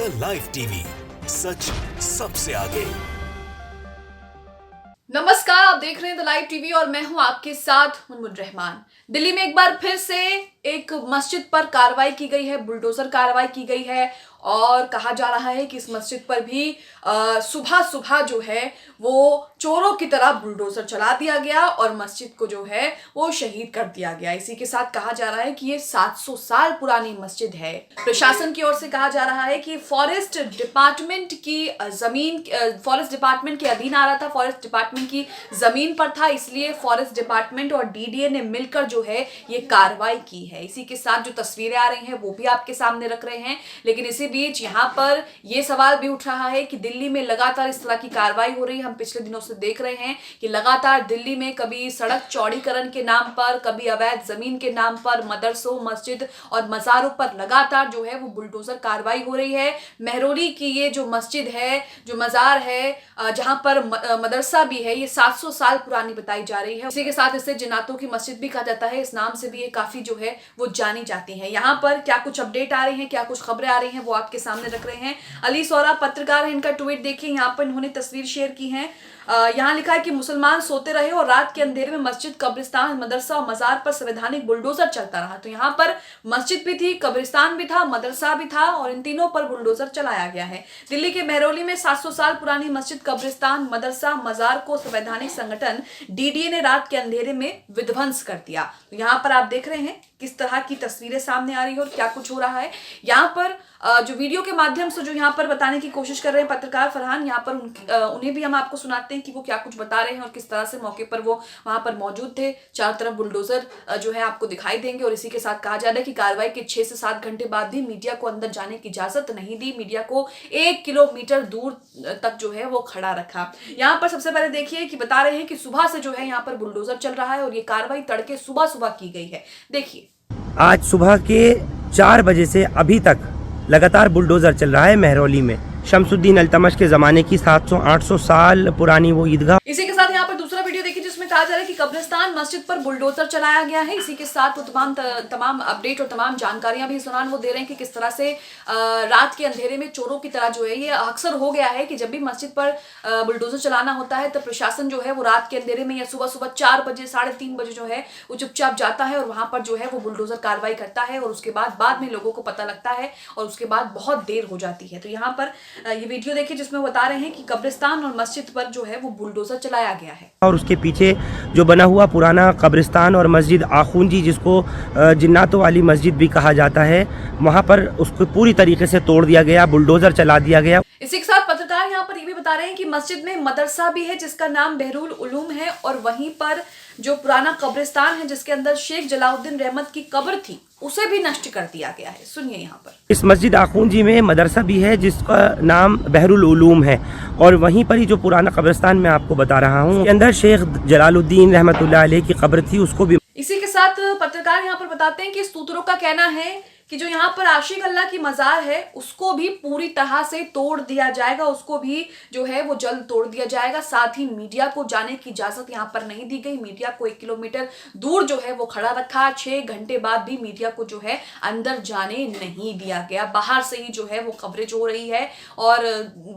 The live TV, सच सबसे आगे। नमस्कार, आप देख रहे हैं द लाइव टीवी और मैं हूं आपके साथ मुनमुन रहमान। दिल्ली में एक बार फिर से एक मस्जिद पर कार्रवाई की गई है, बुलडोजर कार्रवाई की गई है और कहा जा रहा है कि इस मस्जिद पर भी सुबह सुबह जो है वो चोरों की तरह बुलडोजर चला दिया गया और मस्जिद को जो है वो शहीद कर दिया गया। इसी के साथ कहा जा रहा है कि ये 700 साल पुरानी मस्जिद है। प्रशासन की ओर से कहा जा रहा है कि फॉरेस्ट डिपार्टमेंट की जमीन फॉरेस्ट डिपार्टमेंट के अधीन आ रहा था, फॉरेस्ट डिपार्टमेंट की जमीन पर था, इसलिए फॉरेस्ट डिपार्टमेंट और डीडीए ने मिलकर जो है ये कार्रवाई की है। इसी के साथ जो तस्वीरें आ रही हैं वो भी आपके सामने रख रहे हैं। लेकिन इसी बीच यहाँ पर ये सवाल भी उठ रहा है कि दिल्ली में लगातार इस तरह की कार्रवाई हो रही है। हम पिछले दिनों से देख रहे हैं कि लगातार दिल्ली में कभी सड़क चौड़ीकरण के नाम पर, कभी अवैध जमीन के नाम पर मदरसों, मस्जिद और मज़ारों पर लगातार जो है वो बुलडोजर कार्रवाई हो रही है। मेहरौली की ये जो मस्जिद है, जो मज़ार है, जहां पर मदरसा भी है, ये 700 साल पुरानी बताई जा रही है। इसी के साथ इसे जिन्नातों की मस्जिद भी कहा जाता है, इस नाम से भी ये काफी जो है वो जानी जाती है। यहाँ पर क्या कुछ अपडेट आ रही है, क्या कुछ खबरें आ रही हैं, वो आपके सामने रख रहे हैं। अली सोरा पत्रकार है, इनका ट्वीट देखिए, यहाँ पर इन्होंने तस्वीर शेयर की है। यहाँ लिखा है कि मुसलमान सोते रहे और रात के अंधेरे में मस्जिद, कब्रिस्तान, मदरसा और मजार पर संवैधानिक बुलडोजर चलता रहा। तो यहाँ पर मस्जिद भी थी, कब्रिस्तान भी था, मदरसा भी था और इन तीनों पर बुलडोजर चलाया गया है। दिल्ली के मेहरौली में 700 साल पुरानी मस्जिद, कब्रिस्तान, मदरसा, मजार को संवैधानिक संगठन डीडीए ने रात के अंधेरे में विध्वंस कर दिया। तो यहाँ पर आप देख रहे हैं किस तरह की तस्वीरें सामने आ रही है और क्या कुछ हो रहा है। यहाँ पर जो वीडियो के माध्यम से जो यहाँ पर बताने की कोशिश कर रहे हैं पत्रकार फरहान, यहाँ पर उन्हें भी हम आपको सुनाते हैं कि वो क्या कुछ बता रहे हैं और किस तरह से मौके पर वो वहां पर मौजूद थे। चारों तरफ बुलडोजर जो है आपको दिखाई देंगे और इसी के साथ कहा जा रहा है कि कार्रवाई के 6 से 7 घंटे बाद भी मीडिया को अंदर जाने की इजाजत नहीं दी। मीडिया को 1 किलोमीटर दूर तक जो है वो खड़ा रखा। यहाँ पर सबसे पहले देखिए कि बता रहे हैं कि सुबह से जो है यहाँ पर बुलडोजर चल रहा है और ये कार्रवाई तड़के सुबह सुबह की गई है। देखिए, आज सुबह के 4 बजे से अभी तक लगातार बुलडोजर चल रहा है मेहरौली में। शमसुद्दीन अल्तमश के ज़माने की 700-800 साल पुरानी वो ईदगाह। इसी के साथ यहाँ पर दूसरा वीडियो देखिए जिसमें कहा जा रहा है कि कब्रिस्तान मस्जिद पर बुलडोजर चलाया गया है। इसी के साथ वो तमाम अपडेट और तमाम जानकारियां भी इस दौरान वो दे रहे हैं कि किस तरह से रात के अंधेरे में चोरों की तरह जो है ये अक्सर हो गया है कि जब भी मस्जिद पर बुलडोजर चलाना होता है तो प्रशासन जो है वो रात के अंधेरे में या सुबह सुबह 4 बजे 3:30 बजे जो है वो चुपचाप जाता है और वहां पर जो है वो बुलडोजर कार्रवाई करता है और उसके बाद में लोगों को पता लगता है और उसके बाद बहुत देर हो जाती है। तो यहाँ पर ये वीडियो देखिए जिसमें बता रहे हैं कि कब्रिस्तान और मस्जिद पर जो है वो बुलडोजर चलाया गया है और उसके पीछे जो बना हुआ पुराना कब्रिस्तान और मस्जिद आखूंजी, जिसको जिन्नातों वाली मस्जिद भी कहा जाता है, वहां पर उसको पूरी तरीके से तोड़ दिया गया, बुलडोजर चला दिया गया। इसी के साथ पत्रकार यहाँ पर ये भी बता रहे हैं कि मस्जिद में मदरसा भी है जिसका नाम बहरुल उलूम है और वहीं पर जो पुराना कब्रिस्तान है जिसके अंदर शेख जलाउद्दीन रहमत की कब्र थी उसे भी नष्ट कर दिया गया है। सुनिए, यहाँ पर इस मस्जिद आखूंजी में मदरसा भी है जिसका नाम बहरुल उलूम है और वहीं पर ही जो पुराना कब्रिस्तान मैं आपको बता रहा हूँ, के अंदर शेख जलालुद्दीन रहमतुल्लाह अलैह की कब्र थी, उसको भी। इसी के साथ पत्रकार यहाँ पर बताते हैं कि सूत्रों का कहना है कि जो यहाँ पर आशिक अल्लाह की मज़ार है उसको भी पूरी तरह से तोड़ दिया जाएगा, उसको भी जो है वो जल्द तोड़ दिया जाएगा। साथ ही मीडिया को जाने की इजाजत यहाँ पर नहीं दी गई। मीडिया को 1 किलोमीटर दूर जो है वो खड़ा रखा। 6 घंटे बाद भी मीडिया को जो है अंदर जाने नहीं दिया गया। बाहर से ही जो है वो कवरेज हो रही है और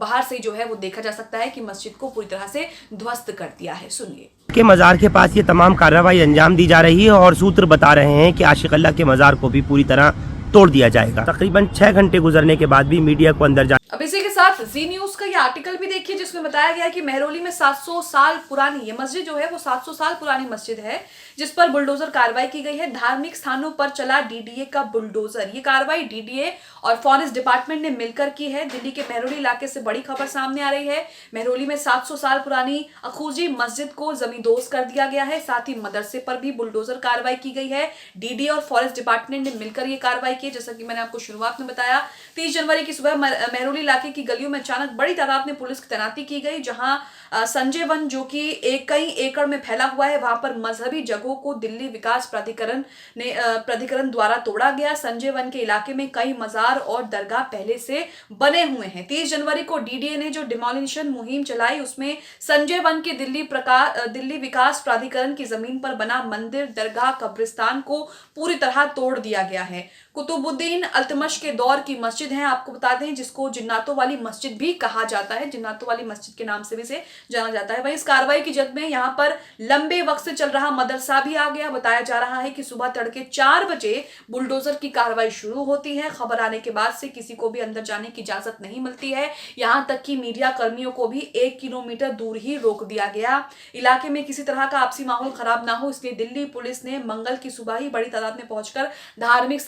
बाहर से जो है वो देखा जा सकता है कि मस्जिद को पूरी तरह से ध्वस्त कर दिया है। सुनिए, के मज़ार के पास ये तमाम कार्रवाई अंजाम दी जा रही है और सूत्र बता रहे हैं कि आशिक अल्लाह के मज़ार को भी पूरी तरह तोड़ दिया जाएगा। तकरीबन 6 घंटे गुजरने के बाद भी मीडिया को अंदर अब इसी के साथ जी न्यूज का ये आर्टिकल भी देखिए जिसमें बताया गया है कि मेहरौली में 700 साल पुरानी ये मस्जिद जो है वो 700 साल पुरानी मस्जिद है जिस पर बुलडोजर कार्रवाई की गई है। धार्मिक स्थानों पर चला डीडीए का बुलडोजर। ये कार्रवाई डीडीए और फॉरेस्ट डिपार्टमेंट ने मिलकर की है। दिल्ली के मेहरौली इलाके से बड़ी खबर सामने आ रही है। मेहरौली में 700 साल पुरानी अखूजी मस्जिद को जमींदोज कर दिया गया है। साथ ही मदरसे पर भी बुलडोजर कार्रवाई की गई है। डीडीए और फॉरेस्ट डिपार्टमेंट ने मिलकर ये कार्रवाई की। जैसा कि मैंने आपको शुरुआत में बताया, 30 जनवरी की सुबह मेहरौली इलाके की गलियों में अचानक बड़ी तादाद में पुलिस की तैनाती की गई। जहां संजय वन जो कि कई एकड़ में फैला हुआ है, वहां पर मजहबी जगहों लोगों को दिल्ली विकास प्राधिकरण द्वारा तोड़ा गया। संजय वन के इलाके में कई मजार और दरगाह पहले से बने हुए हैं। 30 जनवरी को डीडीए ने जो डिमोलिशन मुहिम चलाई उसमें संजय वन के दिल्ली विकास प्राधिकरण की जमीन पर बना मंदिर, दरगाह, कब्रिस्तान को पूरी तरह तोड़ दिया गया है। कुतुबुद्दीन अल्तमश के दौर की मस्जिद है, आपको बता दें, जिसको जिन्नातों वाली मस्जिद भी कहा जाता है, जिन्नातों वाली मस्जिद के नाम से भी इसे जाना जाता है। वहीं इस कार्रवाई की जद में यहाँ पर लंबे वक्त से चल रहा मदरसा भी आ गया। बताया जा रहा है कि सुबह तड़के 4 बजे बुलडोजर की कार्रवाई शुरू होती है। खबर आने के बाद से किसी को भी अंदर जाने की इजाजत नहीं मिलती है। यहाँ तक कि मीडिया कर्मियों को भी 1 किलोमीटर दूर ही रोक दिया गया। इलाके में किसी तरह का आपसी माहौल खराब ना हो, इसलिए दिल्ली पुलिस ने मंगल की सुबह ही बड़ी तादाद में पहुंचकर धार्मिक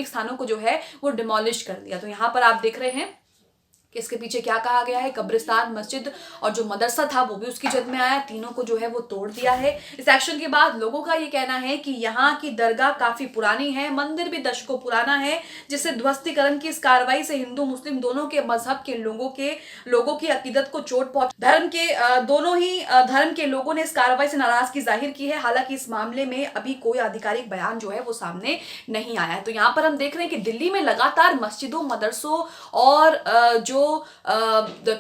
स्थानों को जो है वो डिमोलिश कर दिया। तो यहाँ पर आप देख रहे हैं कि इसके पीछे क्या कहा गया है। कब्रिस्तान, मस्जिद और जो मदरसा था वो भी उसकी जद में आया। तीनों को जो है वो तोड़ दिया है। इस एक्शन के बाद लोगों का ये कहना है कि यहाँ की दरगाह काफी पुरानी है, मंदिर भी दशकों पुराना है, जिससे ध्वस्तीकरण की इस कार्रवाई से हिंदू मुस्लिम दोनों के मजहब के लोगों की अकीदत को चोट पहुंची। दोनों ही धर्म के लोगों ने इस कार्रवाई से नाराजगी जाहिर की है। हालांकि इस मामले में अभी कोई आधिकारिक बयान जो है वो सामने नहीं आया है। तो यहाँ पर हम देख रहे हैं कि दिल्ली में लगातार मस्जिदों, मदरसों और जो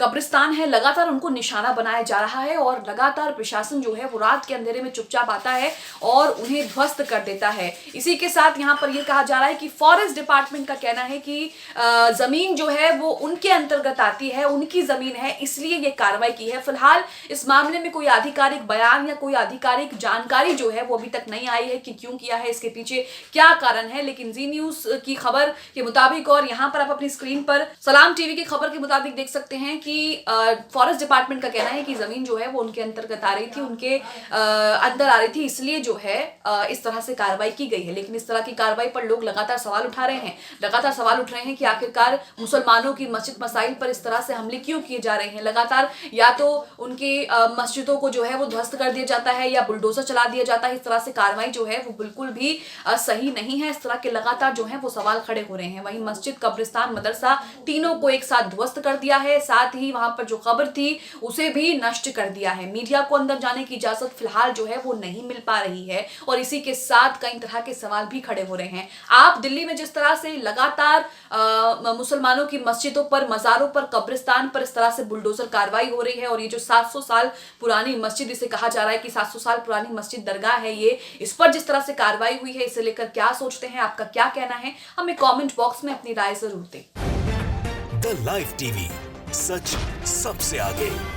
कब्रिस्तान है लगातार उनको निशाना बनाया जा रहा है और लगातार प्रशासन जो है वो रात के अंधेरे में चुपचाप आता है और उन्हें ध्वस्त कर देता है। इसी के साथ यहाँ पर यह कहा जा रहा है कि फॉरेस्ट डिपार्टमेंट का कहना है कि जमीन जो है वो उनके अंतर्गत आती है, उनकी जमीन है, इसलिए ये कार्रवाई की है। फिलहाल इस मामले में कोई आधिकारिक बयान या कोई आधिकारिक जानकारी जो है वो अभी तक नहीं आई है कि क्यों किया है, इसके पीछे क्या कारण है। लेकिन जी न्यूज की खबर के मुताबिक और यहाँ पर आप अपनी स्क्रीन पर सलाम टीवी की खबर के मुताबिक देख सकते हैं कि फॉरेस्ट डिपार्टमेंट का कहना है कि जमीन जो है वो उनके अंतर्गत आ रही थी, उनके अंदर आ रही थी, इसलिए जो है इस तरह से कार्रवाई की गई है। लेकिन इस तरह की कार्रवाई पर लोग लगातार सवाल उठा रहे हैं, कि आखिरकार मुसलमानों की मस्जिद मसाइल पर इस तरह से हमले क्यों किए जा रहे हैं। लगातार या तो उनकी मस्जिदों को जो है वो ध्वस्त कर दिया जाता है या बुलडोजर चला दिया जाता है। इस तरह से कार्रवाई जो है वो बिल्कुल भी सही नहीं है। इस तरह के लगातार जो है वो सवाल खड़े हो रहे हैं। वहीं मस्जिद, कब्रिस्तान, मदरसा तीनों को एक साथ ध्वस्त कर दिया है, साथ ही वहां पर जो खबर थी उसे भी नष्ट कर दिया है। मीडिया को अंदर जाने की इजाजत फिलहाल जो है वो नहीं मिल पा रही है और इसी के साथ कई तरह के सवाल भी खड़े हो रहे हैं। आप दिल्ली में जिस तरह से लगातार मुसलमानों की मस्जिदों पर, मजारों पर, कब्रिस्तान पर इस तरह से बुलडोजर कार्रवाई हो रही है और ये जो 700 साल पुरानी मस्जिद, इसे कहा जा रहा है कि 700 साल पुरानी मस्जिद दरगाह है, ये इस पर जिस तरह से कार्रवाई हुई है, इसे लेकर क्या सोचते हैं, आपका क्या कहना है, हमें कमेंट बॉक्स में अपनी राय जरूर दें। द लाइव टीवी, सच सबसे आगे।